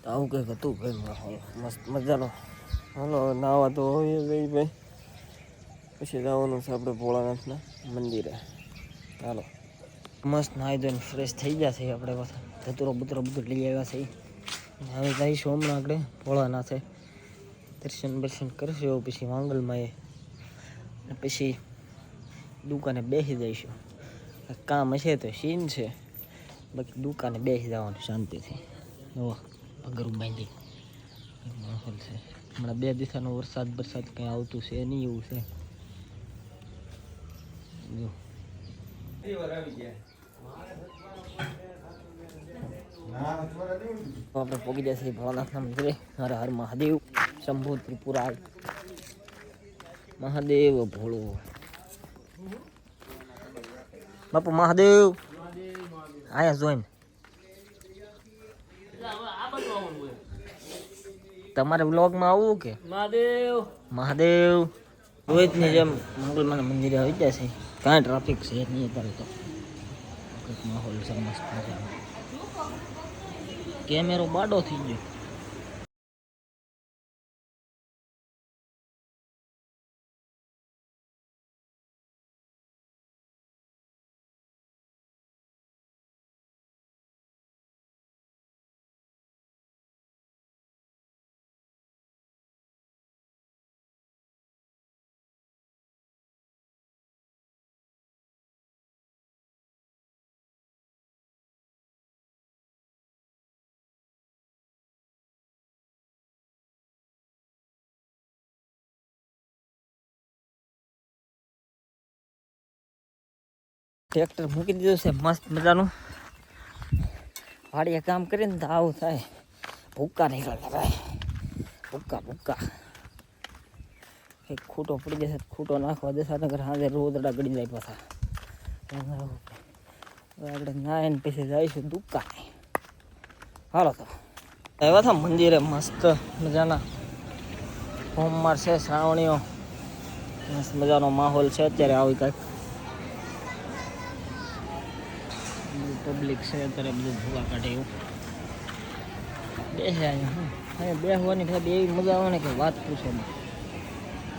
તો આવું કંઈક હતું ભાઈ માહોલ મસ્ત મજાનો. હાલો નાવા તો હોય જઈ ભાઈ, પછી જવાનું છે આપણે ભોળાનાથના મંદિરે. હાલો મસ્ત નાહી ધોઈને ફ્રેશ થઈ ગયા છે આપણે પાછા, ધતુરો બુતરો બધું લઈ આવ્યા છે. હવે જઈશું હમણાં આપણે ભોળાનાથે દર્શન બર્શન કરશું, પછી વાંગલમાં એ પછી દુકાને બેસી જઈશું. કામ હશે તો સીન છે, બાકી દુકાને બેસી જવાનું શાંતિથી. પગરું બાંધી માહોલ છે. હમણાં 2 દિવસનો વરસાદ કંઈ આવતું છે નહીં એવું છે. જો આપણે પહોંચી જશે ભોળાનાથના મંદિરે. હર હર મહાદેવ, શંભુ ત્રિપુરાલ મહાદેવ ભોળો બાપુ મહાદેવ આયા જોઈને. તમારે વ્લોગમાં આવવું કે? મહાદેવ મહાદેવ રોહિતની જેમ મંગલમાના મંદિરે આવી જશે. કાંઈ ટ્રાફિક છે નહીં અત્યારે તો. કંઈક માહોલ છે મસ્ત મજાનો. કેમેરો બાડો થઈ ગયો. ટ્રેક્ટર મૂકી દીધું છે મસ્ત મજાનું. વાડીએ કામ કરીને તો આવું થાય, ભૂક્કા નીકળતા ભાઈ, ભૂક્કા એક ખૂટો પડી જશે, ખૂટો નાખવા દેશા નગર હાજર રોદડા ગળી જાય પાછા. આપણે નાઈને પછી જઈશું દુકાને. હાલો તો આવ્યા હતા મંદિરે, મસ્ત મજાના સોમવાર છે, શ્રાવણીઓ, મસ્ત મજાનો માહોલ છે અત્યારે. આવી કાંઈક પબ્લિક છે અત્યારે, બધું ભૂવા કાઢે એવું બેસે અહીંયા બેસવાની ભાઈ એવી મજા આવે ને કે વાત પૂછો.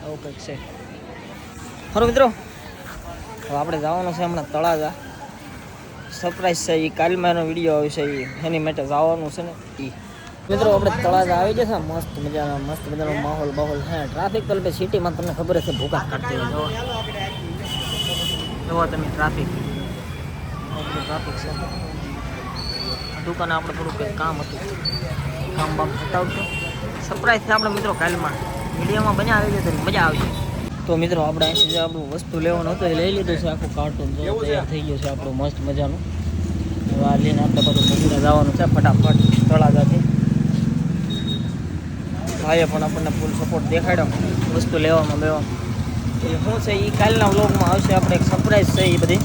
આવું કંઈક છે. ખરું મિત્રો, હવે આપણે જવાનું છે હમણાં તળાજા. સરપ્રાઈઝ છે એ, કાલમાં એનો વિડીયો આવશે એની માટે જવાનું છે ને એ. મિત્રો આપણે તળાજા આવી જશે, મસ્ત મજાનો માહોલ છે. ટ્રાફિક તો સિટીમાં તમને ખબર છે ભૂકા કાઢતી હોય. જોવો તમે ટ્રાફિક છે. દુકાને આપણે થોડુંક કંઈક કામ હતું, કામ બામ હટાવશું. સરપ્રાઈઝ છે આપણે મિત્રો, કાલમાં વિડીયોમાં બન્યા આવી જશે, મજા આવશે. તો મિત્રો આપણે અહીંથી જે આપણું વસ્તુ લેવાનું હતું એ લઈ લીધું છે. આખું કાર્ટૂન તૈયાર થઈ ગયું છે આપણું મસ્ત મજાનું. હવે આ લઈને આપણે બધું મંદિરે જવાનું છે ફટાફટ તળાજાથી. ભાઈએ પણ આપણને ફૂલ સપોર્ટ દેખાડ્યો વસ્તુ લેવામાં એ શું છે એ કાલના વ્લોગમાં આવશે. આપણે એક સરપ્રાઈઝ છે એ બધી.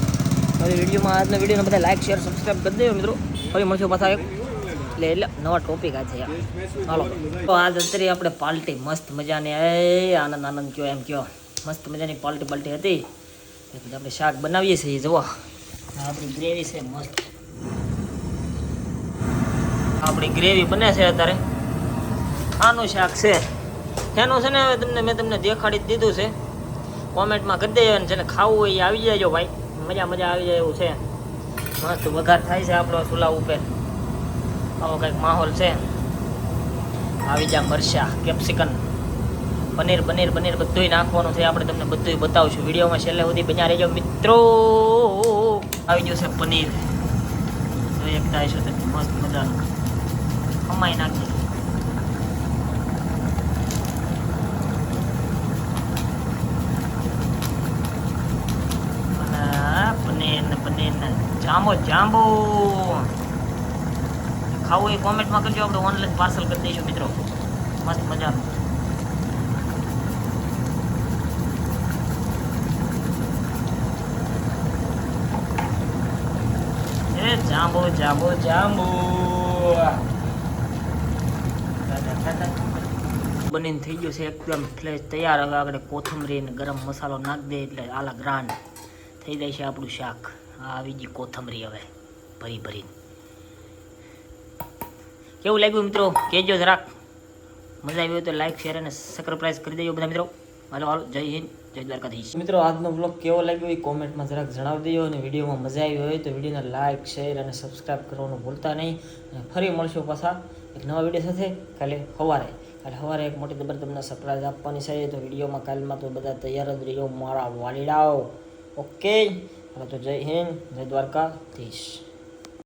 હવે વિડીયોમાં આજના વિડીયોને બધા લાઈક શેર સબસ્ક્રાઈબ કરી દેજો મિત્રો. ફરી મળશું પાછા એટલે નવા ટોપિક આ છે. હાલો તો આજ અત્યારે આપણે પાર્ટી મસ્ત મજાની આનંદ કયો એમ કયો, મસ્ત મજાની પાર્ટી હતી. આપણે શાક બનાવીએ છીએ. જુઓ આપણી ગ્રેવી છે મસ્ત, આપણી ગ્રેવી બને છે અત્યારે. આનું શાક છે એનું છે ને, હવે મેં તમને દેખાડી દીધું છે. કોમેન્ટમાં કરી દેજો, જેને ખાવું હોય એ આવી જાય ભાઈ, મજા આવી જાય એવું છે. મસ્ત વઘાર થાય છે આપણો ચૂલા ઉપર. આવો કંઈક માહોલ છે. આવી જા મરચા, કેપ્સિકન, પનીર બધું નાખવાનું છે. આપણે તમને બધું બતાવશું વિડીયોમાં, છેલ્લે સુધી બન્યા રહેજો મિત્રો. આવી ગયું છે પનીર, એક થાય છે મસ્ત મજાનું ખમાઈ નાખી. પનીર ને જાંબો ખાવું એ કોમેન્ટમાં કરજો. આપણે ઓનલાઈન પાર્સલ કરી દઈશું મિત્રો, મસ્ત મજાનું. જાંબુ બનીને થઈ ગયું છે એકદમ ફ્રેશ તૈયાર. હવે આપણે કોથમરી ને ગરમ મસાલો નાખી દે એટલે આલા ગ્રાન્ડ થઈ જાય છે આપણું શાક. આવી ગઈ કોથમરી હવે ભરીને. કેવું લાગ્યું મિત્રો કહેજો જરાક. મજા આવી હોય તો લાઈક શેર અને સબસ્ક્રાઇબ કરી દેજો બધા મિત્રો. હાલો હાલો, જય હિન્દ, જય દ્વારકાધીશ. મિત્રો આજનો બ્લોગ કેવો લાગ્યો એ કોમેન્ટમાં જરાક જણાવી દેજો. અને વિડીયોમાં મજા આવી હોય તો વિડીયોને લાઈક શેર અને સબસ્ક્રાઇબ કરવાનું ભૂલતા નહીં. અને ફરી મળશું પાછા એક નવા વિડીયો સાથે કાલે સવારે એક મોટી ખબર તમને સરપ્રાઈઝ આપવાની છે. તો વિડીયોમાં કાલમાં તો બધા તૈયાર જ રહીજો મારા વાલીડાઓ. ઓકે, તો જય હિન્દ, જય દ્વારકાધીશ.